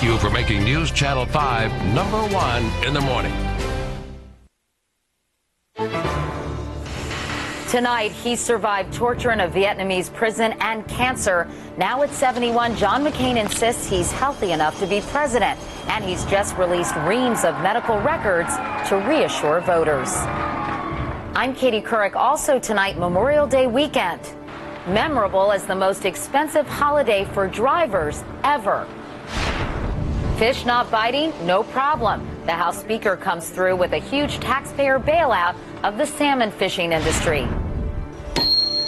Thank you for making News Channel 5 #1 in the morning. Tonight, he survived torture in a Vietnamese prison and cancer. Now at 71, John McCain insists he's healthy enough to be president, and he's just released reams of medical records to reassure voters. I'm Katie Couric. Also tonight, Memorial Day weekend. Memorable as the most expensive holiday for drivers ever. Fish not biting? No problem. The House Speaker comes through with a huge taxpayer bailout of the salmon fishing industry.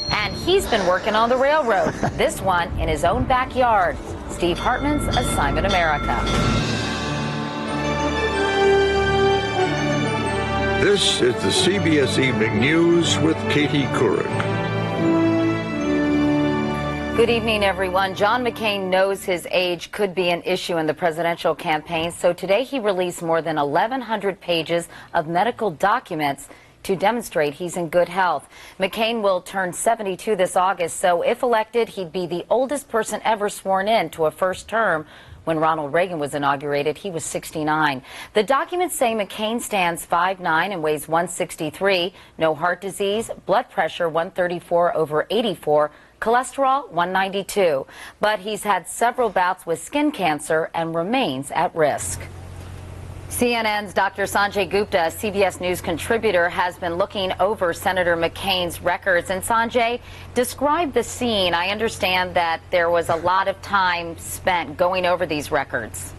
And he's been working on the railroad, this one in his own backyard. Steve Hartman's Assignment America. This is the CBS Evening News with Katie Couric. Good evening, everyone. John McCain knows his age could be an issue in the presidential campaign, so today he released more than 1,100 pages of medical documents to demonstrate he's in good health. McCain will turn 72 this August, so if elected, he'd be the oldest person ever sworn in to a first term. When Ronald Reagan was inaugurated, he was 69. The documents say McCain stands 5'9" and weighs 163, no heart disease, blood pressure 134/84, cholesterol 192. But he's had several bouts with skin cancer and remains at risk. CNN's Dr. Sanjay Gupta, CBS News contributor, has been looking over Senator McCain's records. And Sanjay, describe the scene. I understand that there was a lot of time spent going over these records.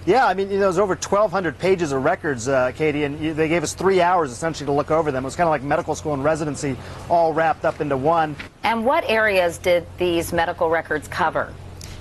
Yeah, I mean, there's over 1,200 pages of records, Katie, and they gave us 3 hours essentially to look over them. It was kind of like medical school and residency all wrapped up into one. And what areas did these medical records cover?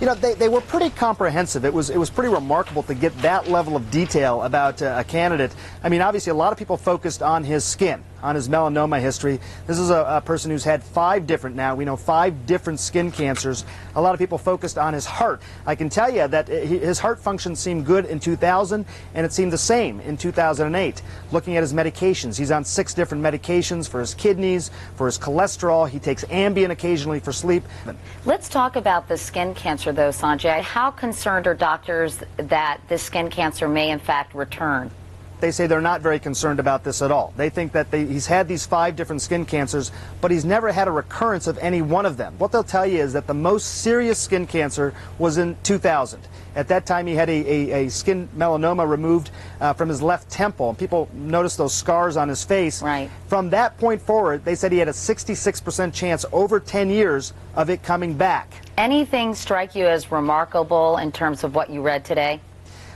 You know, they were pretty comprehensive. It was pretty remarkable to get that level of detail about a candidate. I mean, obviously, a lot of people focused on his skin, on his melanoma history. This is a person who's had 5 different skin cancers. A lot of people focused on his heart. I can tell you that his heart function seemed good in 2000, and it seemed the same in 2008. Looking at his medications, he's on 6 different medications for his kidneys, for his cholesterol. He takes Ambien occasionally for sleep. Let's talk about the skin cancer, though, Sanjay. How concerned are doctors that this skin cancer may, in fact, return? They say they're not very concerned about this at all. They think that he's had these 5 different skin cancers, but he's never had a recurrence of any one of them. What they'll tell you is that the most serious skin cancer was in 2000. At that time, he had a skin melanoma removed from his left temple, and people noticed those scars on his face. Right. From that point forward, they said he had a 66% chance over 10 years of it coming back. Anything strike you as remarkable in terms of what you read today?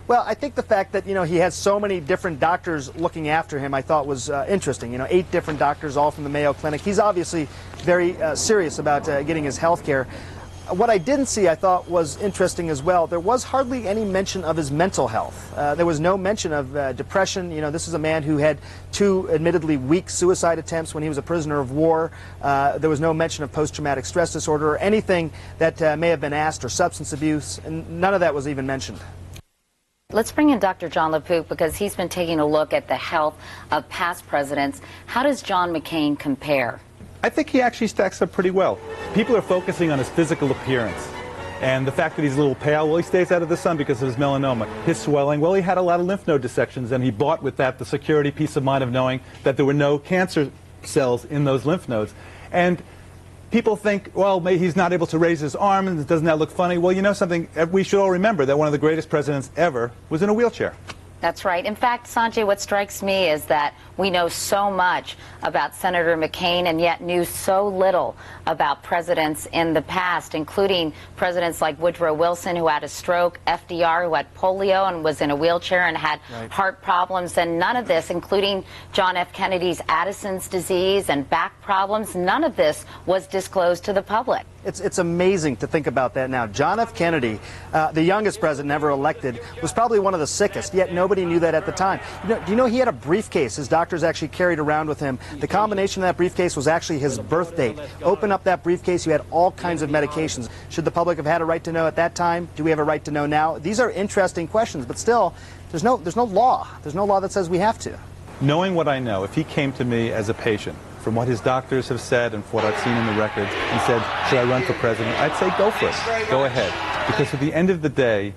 Well, I think the fact that, he had so many different doctors looking after him, I thought was interesting. 8 different doctors, all from the Mayo Clinic. He's obviously very serious about getting his health care. What I didn't see, I thought, was interesting as well. There was hardly any mention of his mental health. There was no mention of depression. This is a man who had 2 admittedly weak suicide attempts when he was a prisoner of war. There was no mention of post-traumatic stress disorder or anything that may have been asked, or substance abuse, and none of that was even mentioned. Let's bring in Dr. John LaPook, because he's been taking a look at the health of past presidents. How does John McCain compare? I think he actually stacks up pretty well. People are focusing on his physical appearance. And the fact that he's a little pale, well, he stays out of the sun because of his melanoma. His swelling, well, he had a lot of lymph node dissections, and he bought with that the security, peace of mind of knowing that there were no cancer cells in those lymph nodes. And people think, well, maybe he's not able to raise his arm, and doesn't that look funny? Well, you know something, we should all remember that one of the greatest presidents ever was in a wheelchair. That's right. In fact, Sanjay, what strikes me is that we know so much about Senator McCain and yet knew so little about presidents in the past, including presidents like Woodrow Wilson, who had a stroke, FDR, who had polio and was in a wheelchair and had heart problems, and none of this, including John F. Kennedy's Addison's disease and back problems, none of this was disclosed to the public. It's amazing to think about that now. John F. Kennedy, the youngest president ever elected, was probably one of the sickest, yet nobody knew that at the time. Do you know he had a briefcase his doctors actually carried around with him? The combination of that briefcase was actually his birth date. Open up that briefcase, you had all kinds of medications. Should the public have had a right to know at that time? Do we have a right to know now? These are interesting questions, but still, there's no law. There's no law that says we have to. Knowing what I know, if he came to me as a patient, from what his doctors have said and from what I've seen in the records, and said, should I run for president? I'd say go for it. Go ahead. Because at the end of the day,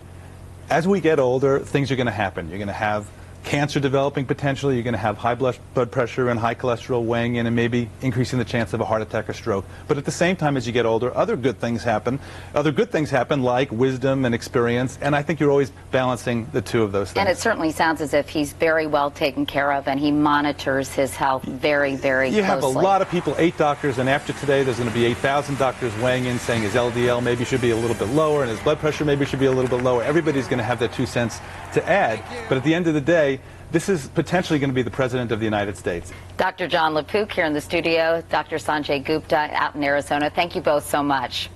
As we get older, things are going to happen. You're going to have cancer developing potentially, you're going to have high blood pressure and high cholesterol weighing in and maybe increasing the chance of a heart attack or stroke. But at the same time, as you get older, other good things happen. Other good things happen like wisdom and experience, and I think you're always balancing the two of those things. And it certainly sounds as if he's very well taken care of and he monitors his health very, very closely. You have a lot of people, 8 doctors, and after today there's going to be 8,000 doctors weighing in saying his LDL maybe should be a little bit lower and his blood pressure maybe should be a little bit lower. Everybody's going to have their 2 cents to add, but at the end of the day, this is potentially going to be the President of the United States. Dr. John LaPook here in the studio, Dr. Sanjay Gupta out in Arizona. Thank you both so much.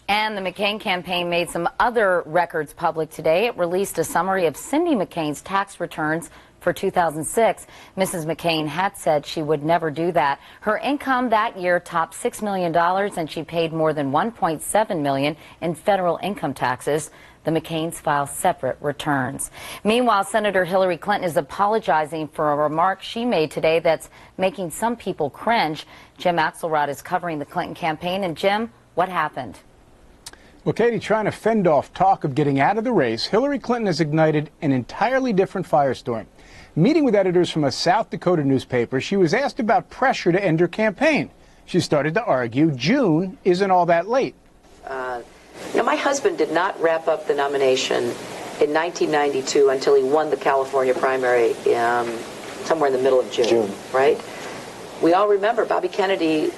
And the McCain campaign made some other records public today. It released a summary of Cindy McCain's tax returns for 2006. Mrs. McCain had said she would never do that. Her income that year topped $6 million, and she paid more than $1.7 million in federal income taxes. The McCains file separate returns. Meanwhile, Senator Hillary Clinton is apologizing for a remark she made today that's making some people cringe. Jim Axelrod is covering the Clinton campaign. And Jim, what happened? Well, Katie, trying to fend off talk of getting out of the race, Hillary Clinton has ignited an entirely different firestorm. Meeting with editors from a South Dakota newspaper, she was asked about pressure to end her campaign. She started to argue June isn't all that late. Now, my husband did not wrap up the nomination in 1992 until he won the California primary somewhere in the middle of June, right? We all remember Bobby Kennedy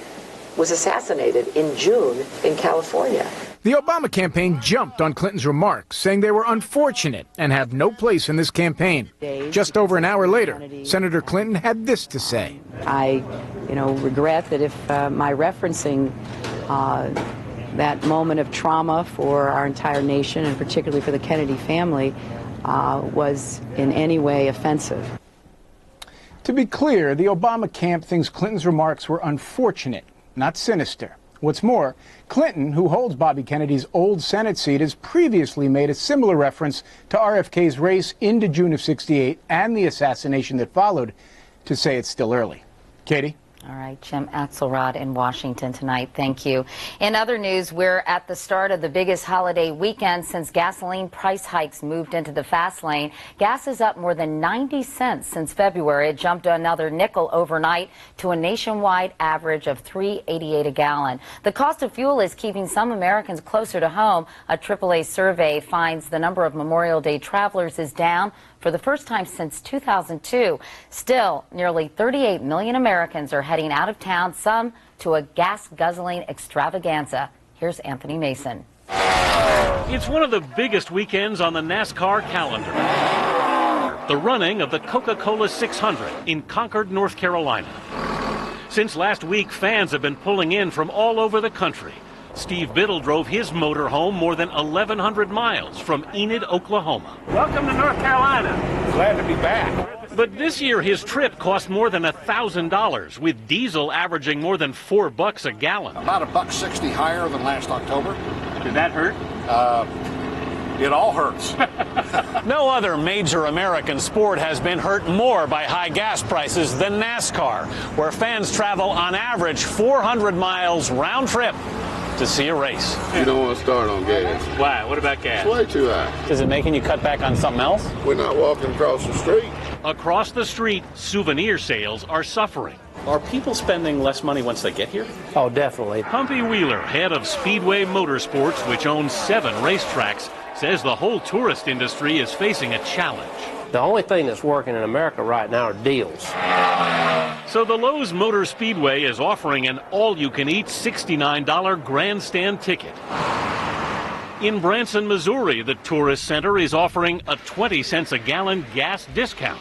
was assassinated in June in California. The Obama campaign jumped on Clinton's remarks, saying they were unfortunate and have no place in this campaign. Just over an hour later, Senator Clinton had this to say. I, regret that if my referencing that moment of trauma for our entire nation, and particularly for the Kennedy family, was in any way offensive. To be clear, the Obama camp thinks Clinton's remarks were unfortunate, not sinister. What's more, Clinton, who holds Bobby Kennedy's old Senate seat, has previously made a similar reference to RFK's race into June of '68 and the assassination that followed, to say it's still early. Katie? All right, Jim Axelrod in Washington tonight. Thank you. In other news, we're at the start of the biggest holiday weekend since gasoline price hikes moved into the fast lane. Gas is up more than 90 cents since February. It jumped another nickel overnight to a nationwide average of $3.88 a gallon. The cost of fuel is keeping some Americans closer to home. A AAA survey finds the number of Memorial Day travelers is down for the first time since 2002. Still, nearly 38 million Americans are heading out of town, some to a gas-guzzling extravaganza. Here's Anthony Mason. It's one of the biggest weekends on the NASCAR calendar. The running of the Coca-Cola 600 in Concord, North Carolina. Since last week, fans have been pulling in from all over the country. Steve Biddle drove his motor home more than 1,100 miles from Enid, Oklahoma. Welcome to North Carolina. Glad to be back. But this year his trip cost more than $1,000, with diesel averaging more than $4 a gallon. About $1.60 higher than last October. Did that hurt? It all hurts. No other major American sport has been hurt more by high gas prices than NASCAR, where fans travel on average 400 miles round trip to see a race. You don't want to start on gas. Why? What about gas? It's way too high. Is it making you cut back on something else? We're not walking across the street. Across the street, souvenir sales are suffering. Are people spending less money once they get here? Oh, definitely. Humpy Wheeler, head of Speedway Motorsports, which owns 7 racetracks, says the whole tourist industry is facing a challenge. The only thing that's working in America right now are deals. So the Lowe's Motor Speedway is offering an all-you-can-eat $69 grandstand ticket. In Branson, Missouri, the tourist center is offering a 20 cents a gallon gas discount.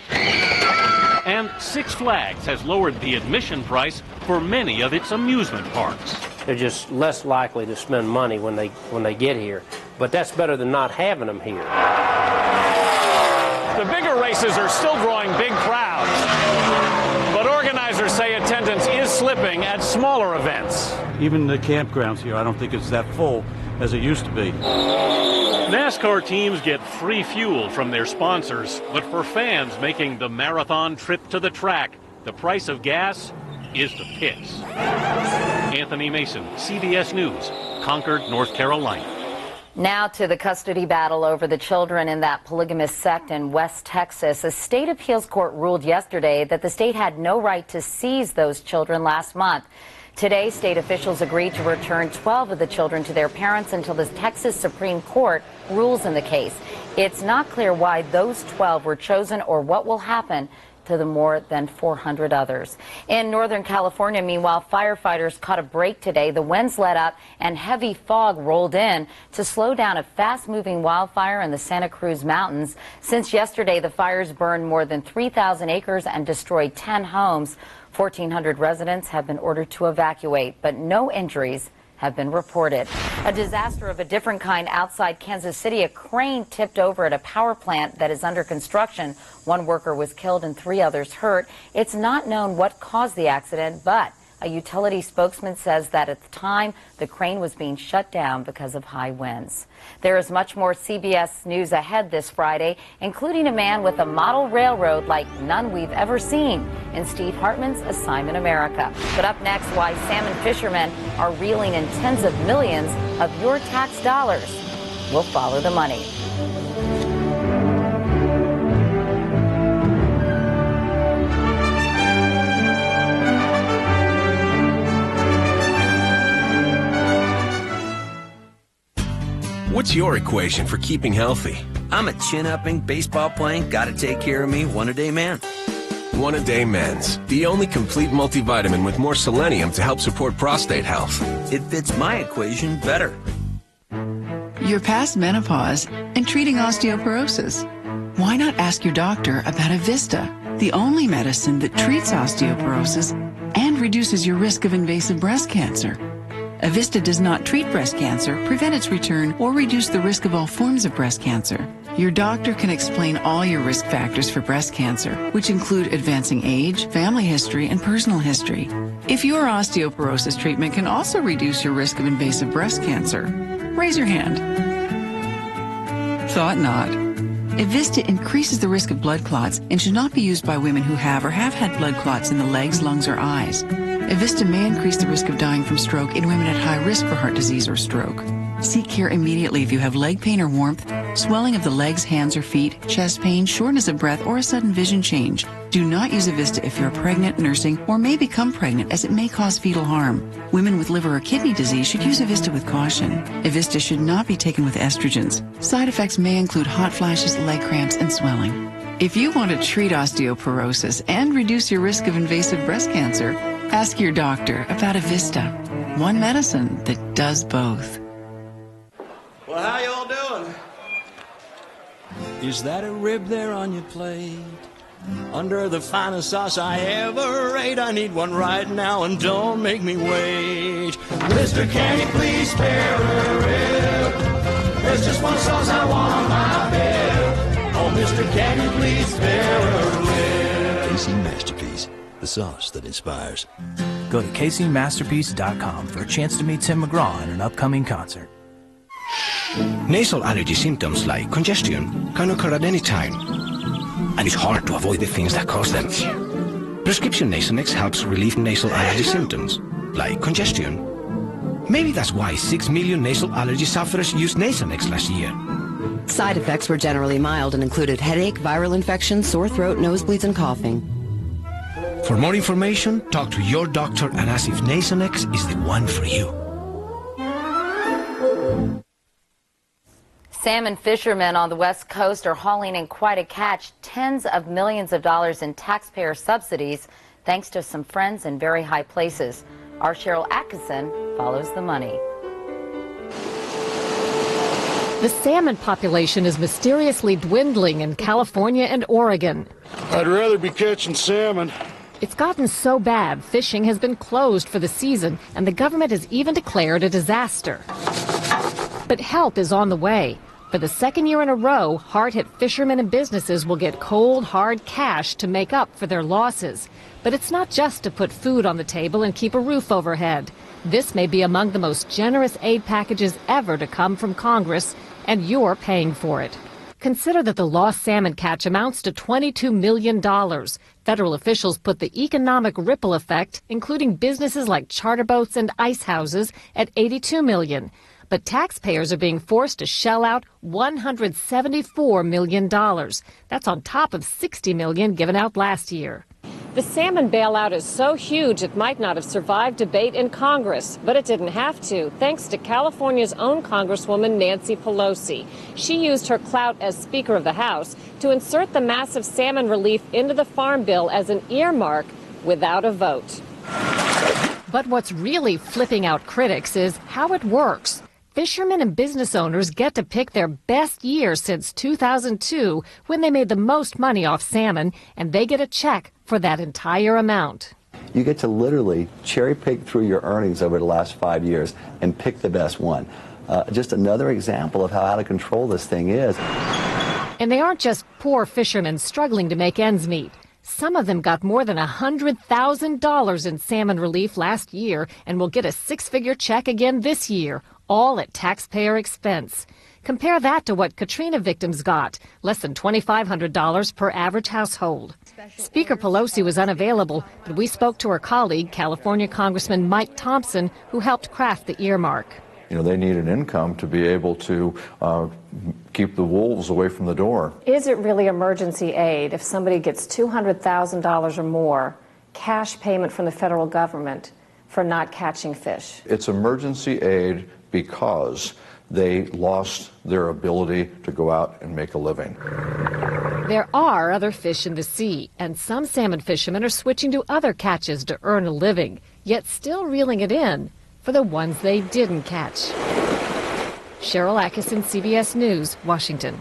And Six Flags has lowered the admission price for many of its amusement parks. They're just less likely to spend money when they get here. But that's better than not having them here. The bigger races are still drawing big crowds, but organizers say attendance is slipping at smaller events. Even the campgrounds here, I don't think it's that full as it used to be. NASCAR teams get free fuel from their sponsors, but for fans making the marathon trip to the track, the price of gas is the piss. Anthony Mason, CBS News, Concord, North Carolina. Now to the custody battle over the children in that polygamous sect in West Texas. A state appeals court ruled yesterday that the state had no right to seize those children last month. Today, state officials agreed to return 12 of the children to their parents until the Texas Supreme Court rules in the case. It's not clear why those 12 were chosen or what will happen to the more than 400 others. In Northern California, meanwhile, firefighters caught a break today. The winds let up and heavy fog rolled in to slow down a fast-moving wildfire in the Santa Cruz Mountains. Since yesterday, the fires burned more than 3,000 acres and destroyed 10 homes. 1,400 residents have been ordered to evacuate, but no injuries have been reported. A disaster of a different kind outside Kansas City. A crane tipped over at a power plant that is under construction. One worker was killed and 3 others hurt. It's not known what caused the accident, but a utility spokesman says that at the time, the crane was being shut down because of high winds. There is much more CBS News ahead this Friday, including a man with a model railroad like none we've ever seen in Steve Hartman's Assignment America. But up next, why salmon fishermen are reeling in tens of millions of your tax dollars. We'll follow the money. What's your equation for keeping healthy? I'm a chin-upping, baseball-playing, gotta-take-care-of-me, one-a-day man. One-a-day men's, the only complete multivitamin with more selenium to help support prostate health. It fits my equation better. You're past menopause and treating osteoporosis. Why not ask your doctor about Evista, the only medicine that treats osteoporosis and reduces your risk of invasive breast cancer? Evista does not treat breast cancer, prevent its return, or reduce the risk of all forms of breast cancer. Your doctor can explain all your risk factors for breast cancer, which include advancing age, family history, and personal history. If your osteoporosis treatment can also reduce your risk of invasive breast cancer, raise your hand. Thought not. Evista increases the risk of blood clots and should not be used by women who have or have had blood clots in the legs, lungs, or eyes. Evista may increase the risk of dying from stroke in women at high risk for heart disease or stroke. Seek care immediately if you have leg pain or warmth, swelling of the legs, hands, or feet, chest pain, shortness of breath, or a sudden vision change. Do not use Evista if you're pregnant, nursing, or may become pregnant, as it may cause fetal harm. Women with liver or kidney disease should use Evista with caution. Evista should not be taken with estrogens. Side effects may include hot flashes, leg cramps, and swelling. If you want to treat osteoporosis and reduce your risk of invasive breast cancer, ask your doctor about Evista, one medicine that does both. Well, how y'all doing? Is that a rib there on your plate? Under the finest sauce I ever ate. I need one right now and don't make me wait. Mister, can you please spare a rib? There's just one sauce I want on my bib. Oh, mister, can you please spare a rib? KC Masterpiece, the sauce that inspires. Go to KCMasterpiece.com for a chance to meet Tim McGraw at an upcoming concert. Nasal allergy symptoms like congestion can occur at any time, and it's hard to avoid the things that cause them. Prescription Nasonex helps relieve nasal allergy symptoms, like congestion. Maybe that's why 6 million nasal allergy sufferers used Nasonex last year. Side effects were generally mild and included headache, viral infection, sore throat, nosebleeds, and coughing. For more information, talk to your doctor and ask if Nasonex is the one for you. Salmon fishermen on the West Coast are hauling in quite a catch, tens of millions of dollars in taxpayer subsidies, thanks to some friends in very high places. Our Cheryl Atkinson follows the money. The salmon population is mysteriously dwindling in California and Oregon. I'd rather be catching salmon. It's gotten so bad, fishing has been closed for the season, and the government has even declared a disaster. But help is on the way. For the second year in a row, hard-hit fishermen and businesses will get cold, hard cash to make up for their losses. But it's not just to put food on the table and keep a roof overhead. This may be among the most generous aid packages ever to come from Congress, and you're paying for it. Consider that the lost salmon catch amounts to $22 million. Federal officials put the economic ripple effect, including businesses like charter boats and ice houses, at $82 million. but taxpayers are being forced to shell out $174 million. That's on top of $60 million given out last year. The salmon bailout is so huge it might not have survived debate in Congress, but it didn't have to, thanks to California's own Congresswoman Nancy Pelosi. She used her clout as Speaker of the House to insert the massive salmon relief into the Farm Bill as an earmark without a vote. But what's really flipping out critics is how it works. Fishermen and business owners get to pick their best year since 2002 when they made the most money off salmon, and they get a check for that entire amount. You get to literally cherry pick through your earnings over the last 5 years and pick the best one. Just another example of how out of control this thing is. And they aren't just poor fishermen struggling to make ends meet. Some of them got more than $100,000 in salmon relief last year and will get a six-figure check again this year, all at taxpayer expense. Compare that to what Katrina victims got, less than $2,500 per average household. Speaker Pelosi was unavailable, but we spoke to her colleague, California Congressman Mike Thompson, who helped craft the earmark. You know, they need an income to be able to keep the wolves away from the door. Is it really emergency aid if somebody gets $200,000 or more cash payment from the federal government for not catching fish? It's emergency aid because they lost their ability to go out and make a living. There are other fish in the sea, and some salmon fishermen are switching to other catches to earn a living, yet still reeling it in for the ones they didn't catch. Cheryl Atkinson, CBS News, Washington.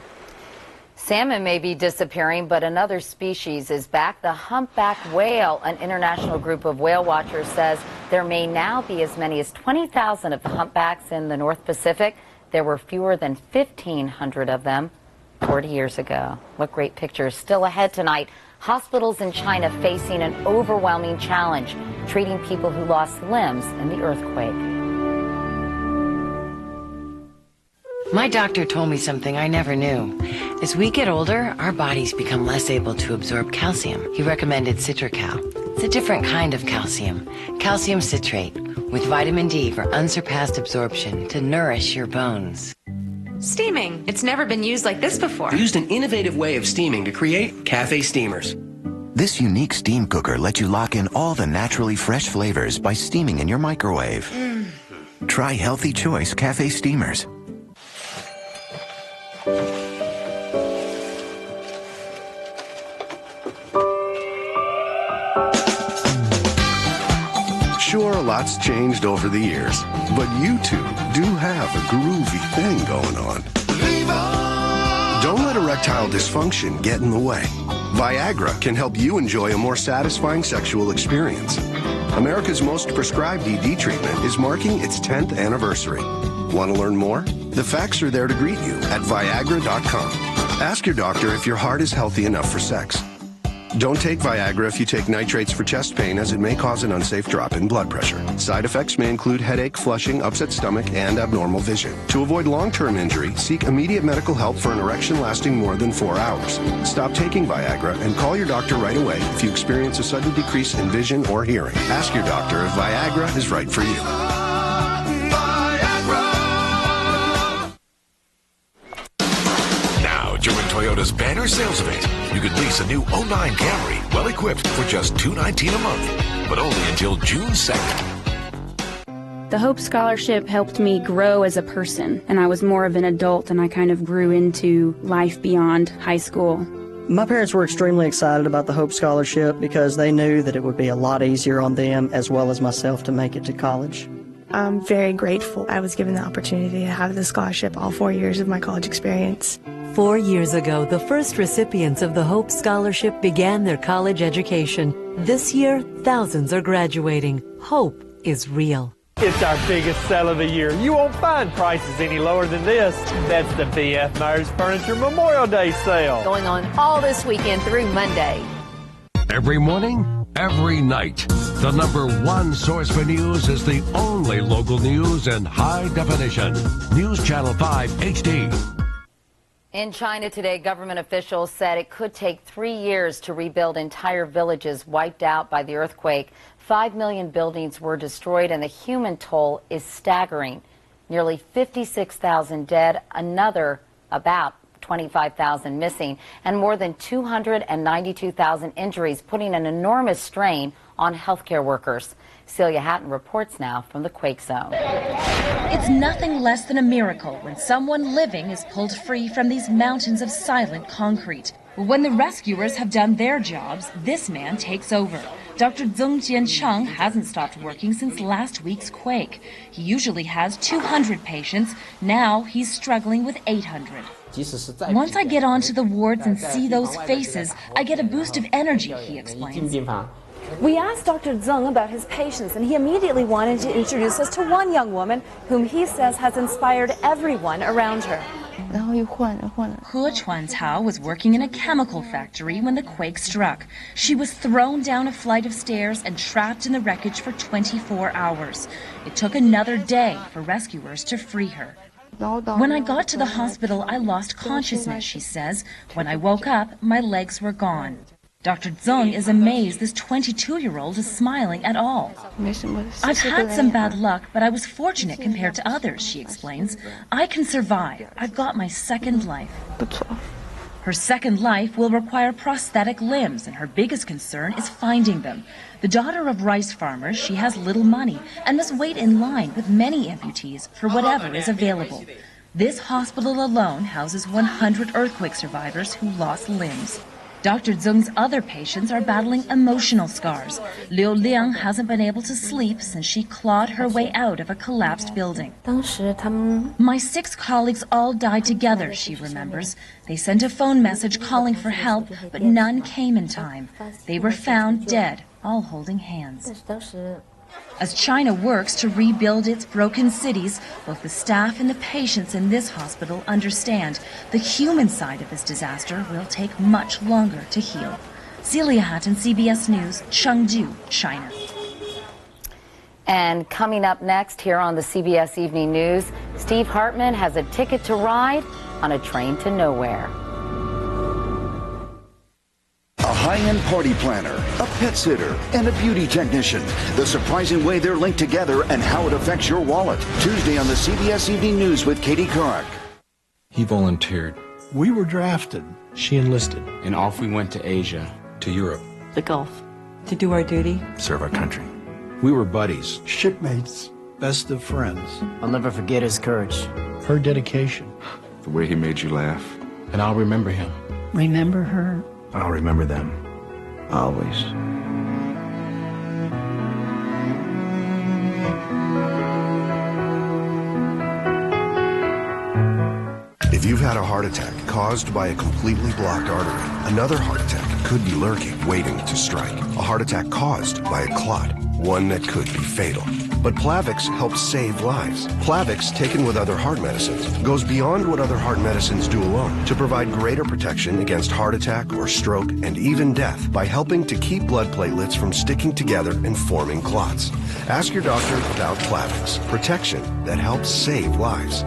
Salmon may be disappearing, but another species is back. The humpback whale. An international group of whale watchers says there may now be as many as 20,000 of the humpbacks in the North Pacific. There were fewer than 1,500 of them 40 years ago. What great pictures. Still ahead tonight. Hospitals in China facing an overwhelming challenge, treating people who lost limbs in the earthquake. My doctor told me something I never knew. As we get older, our bodies become less able to absorb calcium. He recommended Citracal. It's a different kind of calcium, calcium citrate, with vitamin D for unsurpassed absorption to nourish your bones. Steaming. It's never been used like this before. We used an innovative way of steaming to create cafe steamers. This unique steam cooker lets you lock in all the naturally fresh flavors by steaming in your microwave. Try Healthy Choice Cafe Steamers. Sure, a lot's changed over the years, but you two do have a groovy thing going on. Don't let erectile dysfunction get in the way. Viagra can help you enjoy a more satisfying sexual experience. America's most prescribed ED treatment is marking its 10th anniversary. Want to learn more? The facts are there to greet you at Viagra.com. Ask your doctor if your heart is healthy enough for sex. Don't take Viagra if you take nitrates for chest pain, as it may cause an unsafe drop in blood pressure. Side effects may include headache, flushing, upset stomach, and abnormal vision. To avoid long-term injury, seek immediate medical help for an erection lasting more than 4 hours. Stop taking Viagra and call your doctor right away if you experience a sudden decrease in vision or hearing. Ask your doctor if Viagra is right for you. During Toyota's banner sales event, you could lease a new 09 Camry, well-equipped, for just $219 a month, but only until June 2nd. The Hope Scholarship helped me grow as a person, and I was more of an adult, and I kind of grew into life beyond high school. My parents were extremely excited about the Hope Scholarship because they knew that it would be a lot easier on them as well as myself to make it to college. I'm very grateful I was given the opportunity to have the scholarship all 4 years of my college experience. 4 years ago, the first recipients of the Hope Scholarship began their college education. This year, thousands are graduating. Hope is real. It's our biggest sale of the year. You won't find prices any lower than this. That's the B.F. Myers Furniture Memorial Day sale. Going on all this weekend through Monday. Every morning, every night, the #1 source for news is the only local news in high definition. News Channel 5 HD. In China today, government officials said it could take 3 years to rebuild entire villages wiped out by the earthquake. 5 million buildings were destroyed, and the human toll is staggering. Nearly 56,000 dead, another about 25,000 missing, and more than 292,000 injuries, putting an enormous strain on healthcare workers. Celia Hatton reports now from the quake zone. It's nothing less than a miracle when someone living is pulled free from these mountains of silent concrete. When the rescuers have done their jobs, this man takes over. Dr. Zeng Jiancheng hasn't stopped working since last week's quake. He usually has 200 patients. Now he's struggling with 800. Once I get onto the wards and see those faces, I get a boost of energy, he explains. We asked Dr. Zeng about his patients, and he immediately wanted to introduce us to one young woman whom he says has inspired everyone around her. He Chuantao was working in a chemical factory when the quake struck. She was thrown down a flight of stairs and trapped in the wreckage for 24 hours. It took another day for rescuers to free her. When I got to the hospital, I lost consciousness, she says. When I woke up, my legs were gone. Dr. Zeng is amazed this 22-year-old is smiling at all. I've had some bad luck, but I was fortunate compared to others, she explains. I can survive. I've got my second life. Her second life will require prosthetic limbs, and her biggest concern is finding them. The daughter of rice farmers, she has little money and must wait in line with many amputees for whatever is available. This hospital alone houses 100 earthquake survivors who lost limbs. Dr. Zeng's other patients are battling emotional scars. Liu Liang hasn't been able to sleep since she clawed her way out of a collapsed building. My 6 colleagues all died together, she remembers. They sent a phone message calling for help, but none came in time. They were found dead, all holding hands. As China works to rebuild its broken cities, both the staff and the patients in this hospital understand the human side of this disaster will take much longer to heal. Celia Hatton, CBS News, Chengdu, China. And coming up next here on the CBS Evening News, Steve Hartman has a ticket to ride on a train to nowhere. A high-end party planner, a pet sitter, and a beauty technician. The surprising way they're linked together and how it affects your wallet. Tuesday on the CBS Evening News with Katie Couric. He volunteered. We were drafted. She enlisted. And off we went to Asia, to Europe. The Gulf. To do our duty. Serve our country. We were buddies. Shipmates. Best of friends. I'll never forget his courage. Her dedication. The way he made you laugh. And I'll remember him. Remember her. I'll remember them. Always. If you've had a heart attack caused by a completely blocked artery, another heart attack could be lurking, waiting to strike. A heart attack caused by a clot, one that could be fatal. But Plavix helps save lives. Plavix, taken with other heart medicines, goes beyond what other heart medicines do alone to provide greater protection against heart attack or stroke and even death by helping to keep blood platelets from sticking together and forming clots. Ask your doctor about Plavix, protection that helps save lives.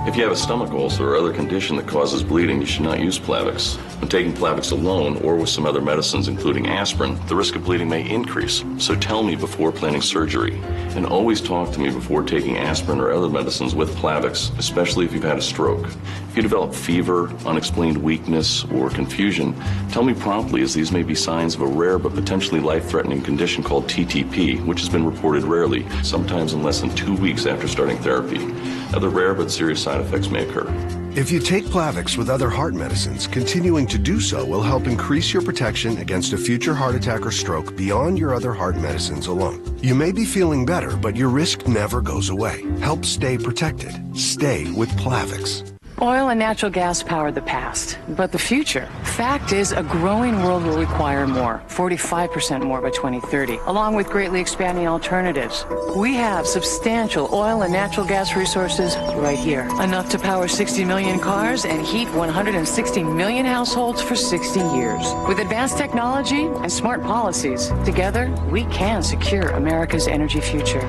If you have a stomach ulcer or other condition that causes bleeding, you should not use Plavix. When taking Plavix alone or with some other medicines, including aspirin, the risk of bleeding may increase. So tell me before planning surgery. And always talk to me before taking aspirin or other medicines with Plavix, especially if you've had a stroke. If you develop fever, unexplained weakness, or confusion, tell me promptly, as these may be signs of a rare but potentially life-threatening condition called TTP, which has been reported rarely, sometimes in less than 2 weeks after starting therapy. Other rare but serious side effects may occur. If you take Plavix with other heart medicines, continuing to do so will help increase your protection against a future heart attack or stroke beyond your other heart medicines alone. You may be feeling better, but your risk never goes away. Help stay protected. Stay with Plavix. Oil and natural gas power the past, but the future. Fact is, a growing world will require more, 45% more by 2030, along with greatly expanding alternatives. We have substantial oil and natural gas resources right here, enough to power 60 million cars and heat 160 million households for 60 years. With advanced technology and smart policies, together we can secure America's energy future.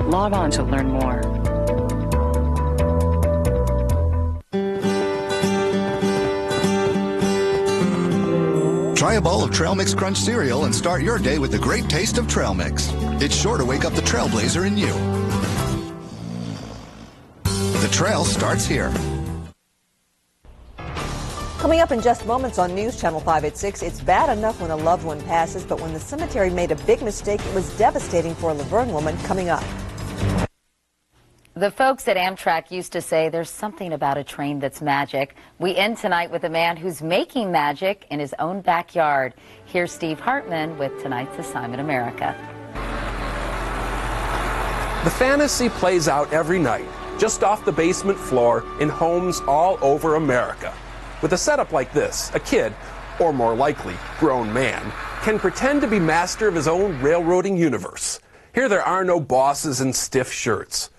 Log on to learn more. Try a bowl of Trail Mix Crunch cereal and start your day with the great taste of Trail Mix. It's sure to wake up the trailblazer in you. trail starts here. Coming up in just moments on News Channel 5 at 6, it's bad enough when a loved one passes, but when the cemetery made a big mistake, it was devastating for a Laverne woman. Coming up. The folks at Amtrak used to say there's something about a train that's magic. We end tonight with a man who's making magic in his own backyard. Here's Steve Hartman with tonight's Assignment America. The fantasy plays out every night, just off the basement floor in homes all over America. With a setup like this, a kid, or more likely, grown man, can pretend to be master of his own railroading universe. Here there are no bosses in stiff shirts,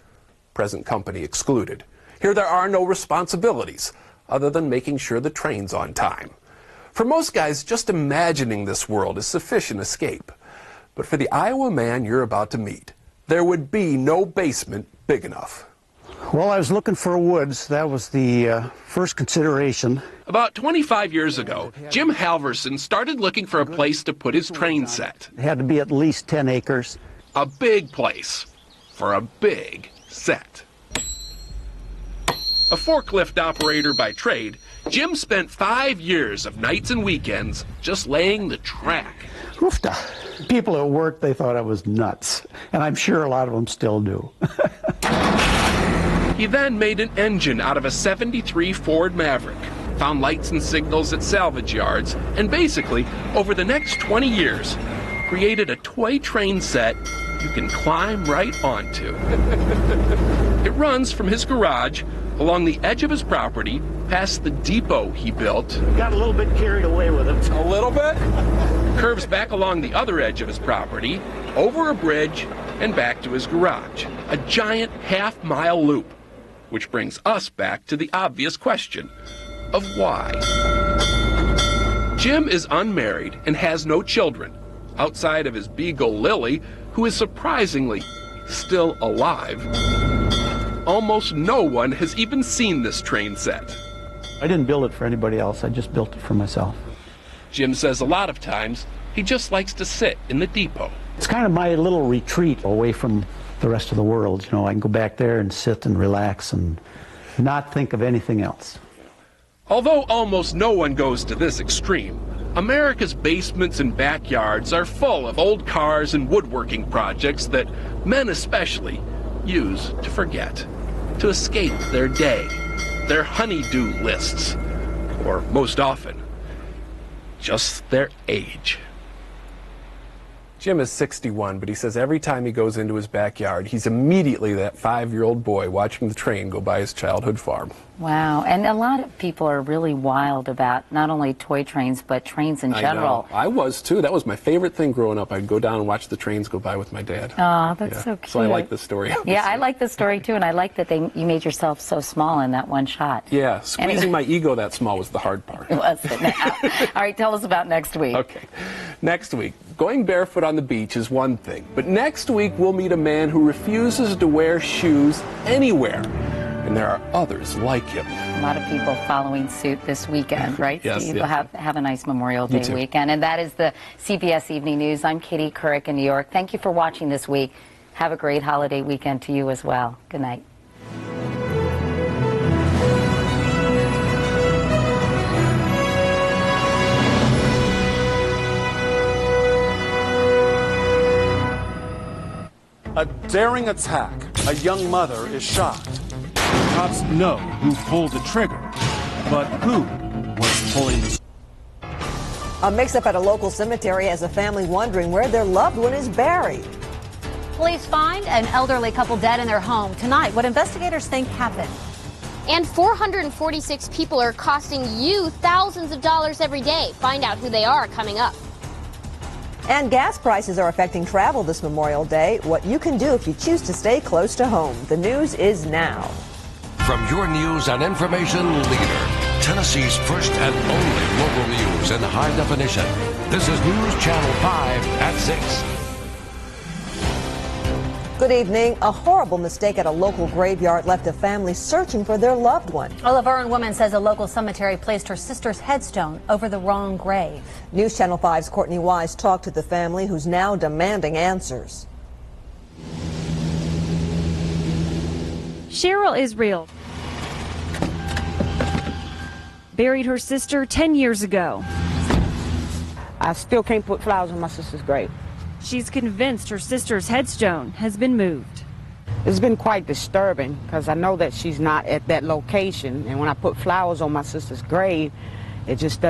present company excluded. Here there are no responsibilities, other than making sure the train's on time. For most guys, just imagining this world is sufficient escape. But for the Iowa man you're about to meet, there would be no basement big enough. Well, I was looking for woods. That was the first consideration. About 25 years ago, Jim Halverson started looking for a place to put his train set. It had to be at least 10 acres. A big place for a big set. A forklift operator by trade, Jim spent 5 years of nights and weekends just laying the track. Oofta. People at work, they thought I was nuts, and I'm sure a lot of them still do. He then made an engine out of a '73 Ford Maverick, found lights and signals at salvage yards, and basically, over the next 20 years, created a toy train set you can climb right onto. It runs from his garage, along the edge of his property, past the depot he built. Got a little bit carried away with it. A little bit? Curves back along the other edge of his property, over a bridge, and back to his garage. A giant half-mile loop. Which brings us back to the obvious question of why. Jim is unmarried and has no children, outside of his beagle Lily, who is surprisingly still alive. Almost no one has even seen this train set. I didn't build it for anybody else. I just built it for myself. Jim says a lot of times he just likes to sit in the depot. It's kind of my little retreat away from the rest of the world. You know, I can go back there and sit and relax and not think of anything else. Although almost no one goes to this extreme, America's basements and backyards are full of old cars and woodworking projects that men especially use to forget, to escape their day, their honey-do lists, or most often, just their age. Jim is 61, but he says every time he goes into his backyard, he's immediately that 5-year-old boy watching the train go by his childhood farm. Wow, and a lot of people are really wild about not only toy trains, but trains in general. I was too. That was my favorite thing growing up. I'd go down and watch the trains go by with my dad. Oh, that's so cute. So I like this story. Yeah, I like the story too, and I like that you made yourself so small in that one shot. Yeah, squeezing my ego that small was the hard part. It was. All right, tell us about next week. Okay, next week, going barefoot on the beach is one thing, but next week we'll meet a man who refuses to wear shoes anywhere. And there are others like him. A lot of people following suit this weekend, right, Yes, Steve? yes. Have a nice Memorial Day weekend. And that is the CBS Evening News. I'm Katie Couric in New York. Thank you for watching this week. Have a great holiday weekend to you as well. Good night. A daring attack. A young mother is shot. Cops know who pulled the trigger, but who was pulling the... A mix-up at a local cemetery has a family wondering where their loved one is buried. Police find an elderly couple dead in their home tonight. What investigators think happened. And 446 people are costing you thousands of dollars every day. Find out who they are coming up. And gas prices are affecting travel this Memorial Day. What you can do if you choose to stay close to home. The news is now. From your news and information leader, Tennessee's first and only local news in high definition. This is News Channel 5 at 6. Good evening. A horrible mistake at a local graveyard left a family searching for their loved one. A Laverne woman says a local cemetery placed her sister's headstone over the wrong grave. News Channel 5's Courtney Wise talked to the family, who's now demanding answers. Cheryl Israel buried her sister 10 years ago. I still can't put flowers on my sister's grave. She's convinced her sister's headstone has been moved. It's been quite disturbing because I know that she's not at that location, and when I put flowers on my sister's grave, it just doesn't